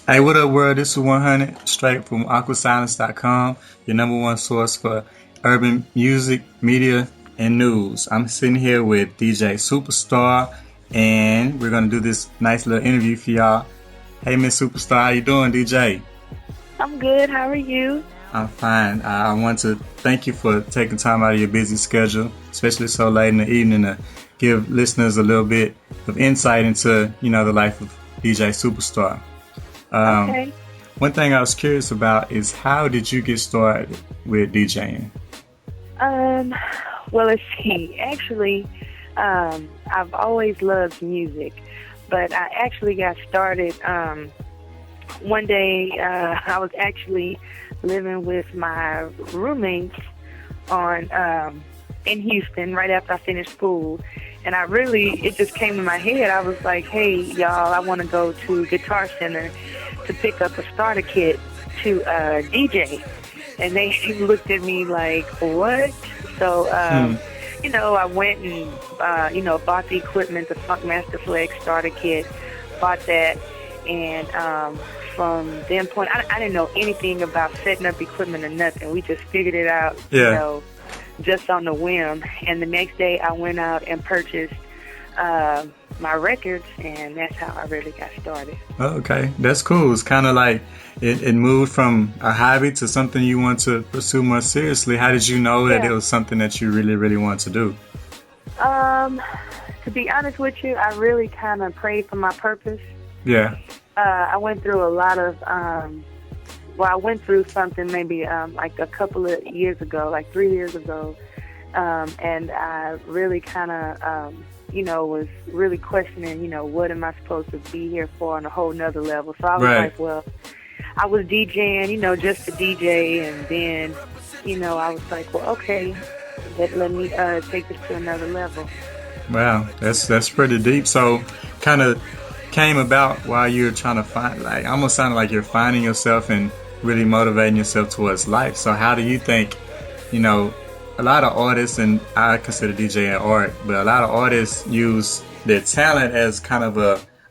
Hey, what up, world? This is OneHunnidt, straight from aquasilence.com, your number one source for urban music, media, and news. I'm sitting here with DJ Supastar, and we're going to do this nice little interview for y'all. Hey, Miss Supastar, how you doing, DJ? I'm good. How are you? I'm fine. I want to thank you for taking time out of your busy schedule, especially so late in the evening, to give listeners a little bit of insight into, the life of DJ Supastar. Okay. One thing I was curious about is, how did you get started with DJing? Well, let's see. Actually, I've always loved music, but I actually got started one day. I was actually living with my roommates in Houston right after I finished school. And it just came to my head. I was like, hey, y'all, I want to go to Guitar Center to pick up a starter kit to DJ. And they looked at me like, what? So, I went and, bought the equipment, the Funkmaster Flex starter kit, bought that. And from then point, I didn't know anything about setting up equipment or nothing. We just figured it out, just on the whim. And the next day I went out and purchased my records, and that's how I really got started. Oh, okay, that's cool. It's kind of like it moved from a hobby to something you want to pursue more seriously. How did you know that it was something that you really, really want to do? To be honest with you, I really kind of prayed for my purpose. Yeah. I went through a lot of, I went through something maybe like a couple of years ago, like 3 years ago, and I really kind of, was really questioning, what am I supposed to be here for on a whole nother level. So I was like, well, I was DJing, just to DJ, and then, I was like, well, okay, let me take this to another level. Wow, that's pretty deep. So, kind of came about while you were trying to find, like, almost sounded like you're finding yourself and really motivating yourself towards life. So how do you think, a lot of artists, and I consider DJ an art, but a lot of artists use their talent as kind of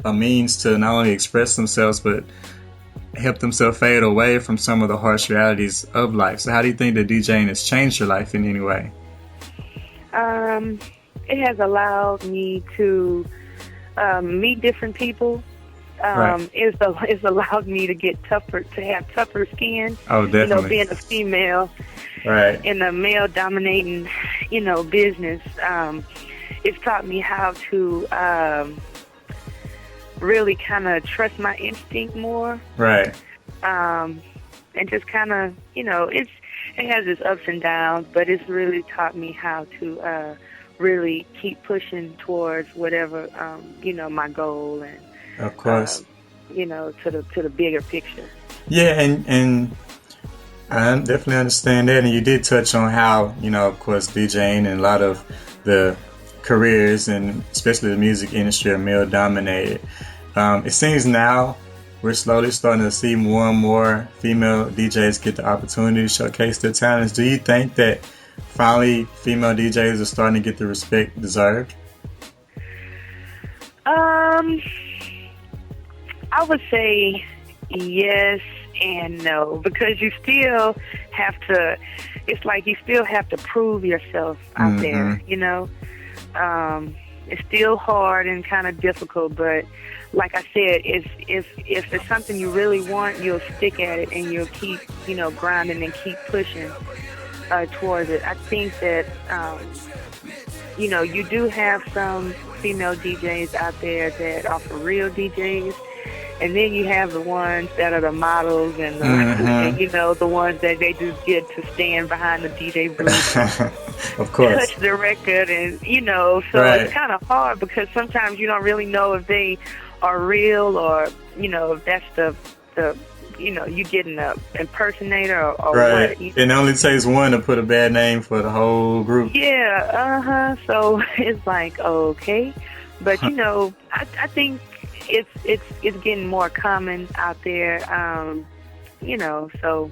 a means to not only express themselves, but help themselves fade away from some of the harsh realities of life. So how do you think that DJing has changed your life in any way? It has allowed me to meet different people. It's allowed me to get tougher, to have tougher skin. Oh, definitely. Being a female, right, in a male-dominating, business, it's taught me how to really kind of trust my instinct more. Right. And just kind of, it has its ups and downs, but it's really taught me how to really keep pushing towards whatever, my goal, and of course, to the bigger picture. Yeah, and I definitely understand that. And you did touch on how, of course, DJing and a lot of the careers, and especially the music industry, are male dominated. It seems now we're slowly starting to see more and more female DJs get the opportunity to showcase their talents. Do you think that finally female DJs are starting to get the respect deserved? I would say yes and no, because you still have to, it's like you still have to prove yourself out there, It's still hard and kind of difficult, but like I said, if it's something you really want, you'll stick at it and you'll keep, grinding and keep pushing towards it. I think that, you do have some female DJs out there that offer real DJs, and then you have the ones that are the models and, the, and the ones that they just get to stand behind the DJ booth, of course, touch the record, and so it's kind of hard because sometimes you don't really know if they are real or if that's the you getting an impersonator or right. what. It only takes one to put a bad name for the whole group. Yeah, so it's like, okay, but I think it's getting more common out there. So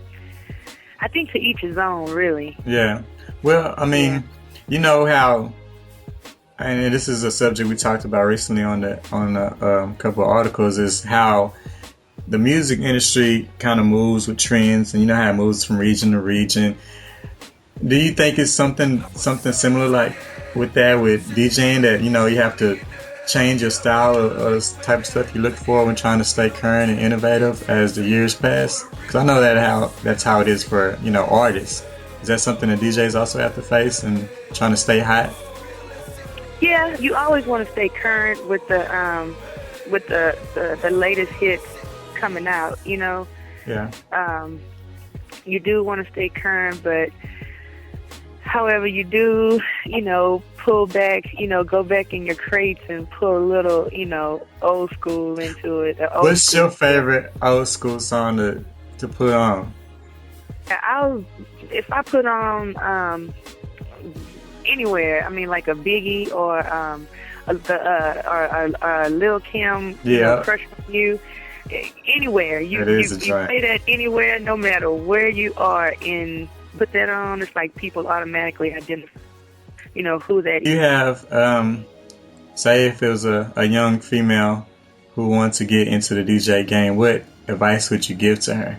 I think to each his own, really. Yeah. Well, I mean, you know how, and this is a subject we talked about recently on a couple of articles, is how the music industry kind of moves with trends, and you know how it moves from region to region. Do you think it's something similar like with that, with DJing, that you know you have to change your style or this type of stuff you look for when trying to stay current and innovative as the years pass? Because I know that's how it is for, you know, artists. Is that something that DJs also have to face and trying to stay hot? Yeah, you always want to stay current with the latest hits coming out, you know. Yeah. You do want to stay current, but however you do, you know, pull back, you know, go back in your crates and pull a little, you know, old school into it. What's your favorite old school song to put on? If I put on anywhere, I mean, like a Biggie or Lil Kim, you know, Crush on You, anywhere. You play that anywhere, no matter where you are in. Put that on, it's like people automatically identify, you know, who that is. You have, say if it was a young female who wants to get into the DJ game, what advice would you give to her?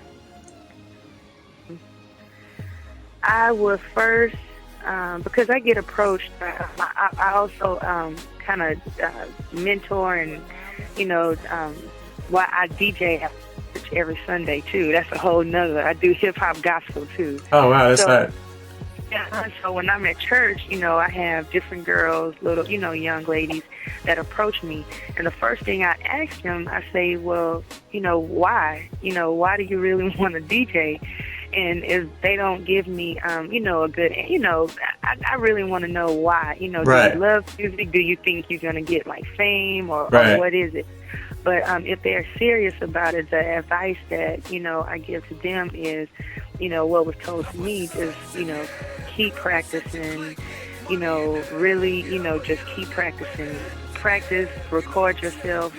I would first, because I get approached, I also kind of mentor and, you know, while I DJ every Sunday too. That's a whole nother. I do hip hop gospel too. Oh wow, that's hot. Yeah, so when I'm at church, you know, I have different girls, little, you know, young ladies that approach me, and the first thing I ask them, I say, well, you know, why? You know, why do you really want to DJ? And if they don't give me, you know, a good, you know, I really want to know why. You know, do you love music? Do you think you're going to get like fame or what is it? But if they're serious about it, the advice that, you know, I give to them is, you know, what was told to me, just, you know, keep practicing, you know, really, you know, just keep practicing. Practice, record yourself,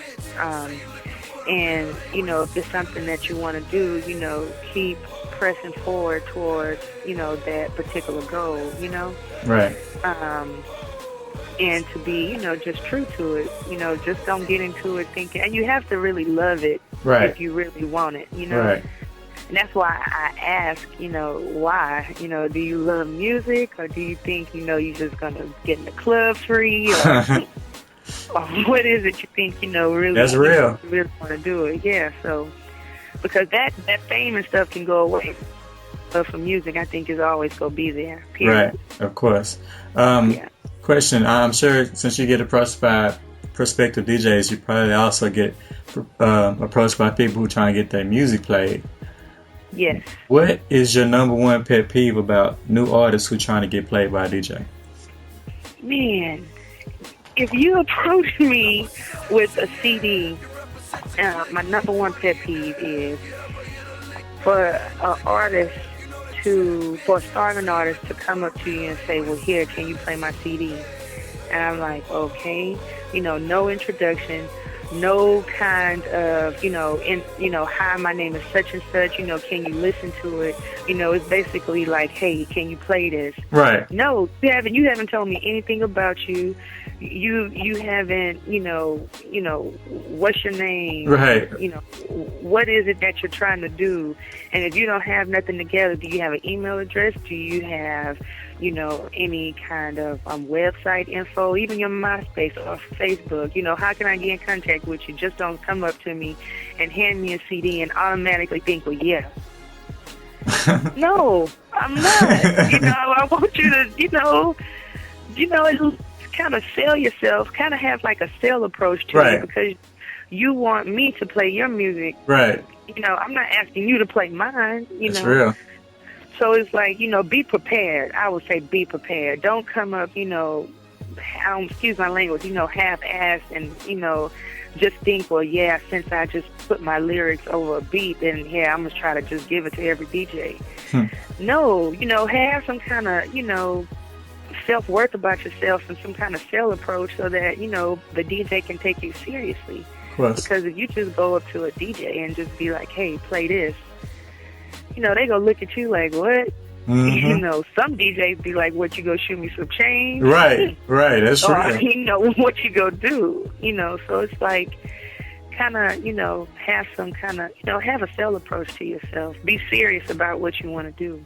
and, you know, if it's something that you want to do, you know, keep pressing forward towards, you know, that particular goal, you know? Right. And to be, you know, just true to it. You know, just don't get into it thinking, and you have to really love it if you really want it, you know. Right. And that's why I ask, you know, why? You know, do you love music, or do you think, you know, you're just going to get in the club free, or, or what is it you think, you know, really, that's real. You really want to do it? Yeah, so, because that fame and stuff can go away. But for music, I think is always going to be there, period. Right, of course. Question, I'm sure since you get approached by prospective DJs, you probably also get approached by people who are trying to get their music played. Yes. What is your number one pet peeve about new artists who are trying to get played by a DJ? Man, if you approach me with a CD, my number one pet peeve is for an artist for a starving artist to come up to you and say, well, here, can you play my CD? And I'm like, okay, you know, no introduction, no kind of, you know, hi, my name is such and such, you know, can you listen to it? You know, it's basically like, hey, can you play this? Right. No, you haven't told me anything about you. You haven't, you know, what's your name? Right. You know, what is it that you're trying to do? And if you don't have nothing together, do you have an email address? Do you have, you know, any kind of website info, even your MySpace or Facebook? You know, how can I get in contact with you? Just don't come up to me and hand me a CD and automatically think, well, yeah. No, I'm not. You know, I want you to, you know, kind of sell yourself, kind of have like a sale approach to it, because you want me to play your music. Right. You know, I'm not asking you to play mine, you That's know. real. So it's like, you know, be prepared. I would say be prepared. Don't come up, you know, excuse my language, you know, half-assed and, you know, just think, well, yeah, since I just put my lyrics over a beat, then, yeah, I'm going to try to just give it to every DJ. No, you know, have some kind of, you know, self-worth about yourself and some kind of sell approach so that, you know, the DJ can take you seriously. Because if you just go up to a DJ and just be like, hey, play this, you know, they gonna look at you like, what? Mm-hmm. You know, some DJs be like, what, you go shoot me some change? Right, that's or, right. You know, what you go do? You know, so it's like kind of, have some kind of, have a sell approach to yourself. Be serious about what you want to do.